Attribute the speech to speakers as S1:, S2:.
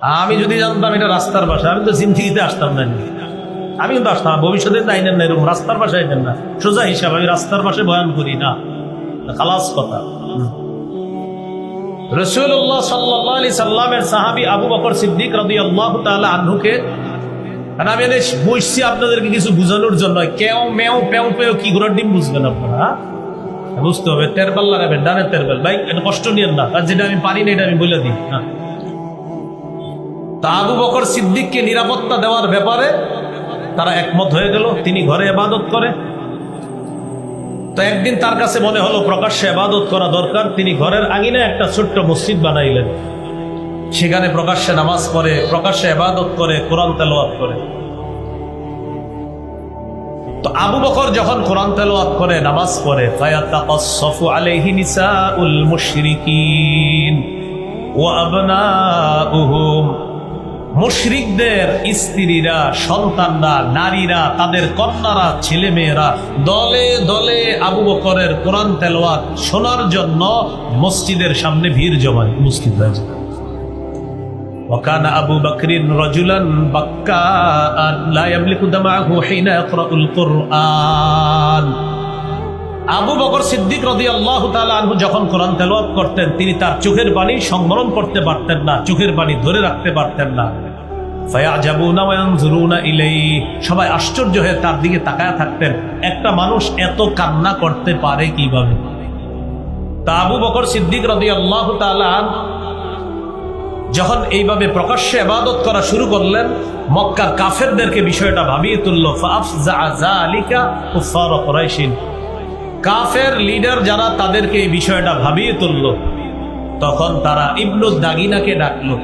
S1: আমি যদি জানতাম এটা রাস্তার পাশে, আমি তো জিন্দিগিতে আসতাম না। আমি কিন্তু আসতাম ভবিষ্যতে আইনেন না, এরকম রাস্তার পাশে আইনেন না। সোজা হিসাব, আমি রাস্তার পাশে বয়ান করি না, খালাস কথা। রাসূলুল্লাহ সাল্লাল্লাহু আলাইহি সাল্লামের সাহাবী আবু বকর সিদ্দিক রাদিয়াল্লাহু তাআলা আনহুকে, কারণ আমি এনে বসছি আপনাদেরকে কিছু বুঝানোর জন্য। কেউ মেও পেও পেও কি ঘোড়ার ডিম বুঝবেন আপনারা, বুঝতে হবে। তেরপাল লাগাবেন, ডানের তেরপাল, ভাই এটা কষ্ট নিয়েন না। আর যেটা আমি পারি না এটা আমি বলে দিই না। তা আবু বকর সিদ্দিককে নিরাপত্তা দেওয়ার ব্যাপারে তারা একমত হয়ে গেল। তিনি ঘরে ইবাদত করে, তো একদিন তার কাছে মনে হলো প্রকাশ্যে ইবাদত করা দরকার। তিনি ঘরের আঙিনায় একটা ছোট্ট মসজিদ বানাইলেন, সেখানে প্রকাশ্যে নামাজ পড়ে, প্রকাশ্যে ইবাদত করে, কোরআন তেলাওয়াত করে। তো আবু বকর যখন কোরআন তেলাওয়াত করে, নামাজ পড়ে, ফায়াতাকাসসাফু আলাইহি নিসাউল মুশরিকিন ওয়া আবনাউহুম, মুশরিকদের স্ত্রীরা, সন্তানরা, নারীরা, তাদের কন্যারা, ছেলে মেয়েরা দলে দলে আবু বকরের কোরআন তেলাওয়াত শোনার জন্য মসজিদের সামনে ভিড় জমায়, উপস্থিত হয়েছে। ওয়াকানা আবু বকরিন রাজুলান বাক্কাআন লা ইয়ামলিকু দামাহু হিনা ইয়াকরাউল কুরআন। আবু বকর সিদ্দিক রাদিয়াল্লাহু তাআলা আনহু যখন কোরআন তেলাওয়াত করতেন, তিনি তার চোখের পানি সংবরণ করতে পারতেন না, চোখের পানি ধরে রাখতে পারতেন না। ফায়াজাবুনা ওয়া ইয়ানজুরুনা ইলাইহি, সবাই আশ্চর্য হয়ে তার দিকে তাকায় থাকতেন। একটা মানুষ এত কান্না করতে পারে কিভাবে? তা আবু বকর সিদ্দিক রাদিয়াল্লাহু তাআলা যখন এইভাবে প্রকাশ্যে ইবাদত করা শুরু করলেন, মক্কার কাফেরদেরকে বিষয়টা ভাবিয়ে তুলল। ফাআফযা যালিকা কুফার কুরাইশিন, কাফের লিডার যারা, তাদেরকে এই বিষয়টা ভাবিয়ে তুলল। তখন তারা ইবনু দাগিনাকে ডাকলো।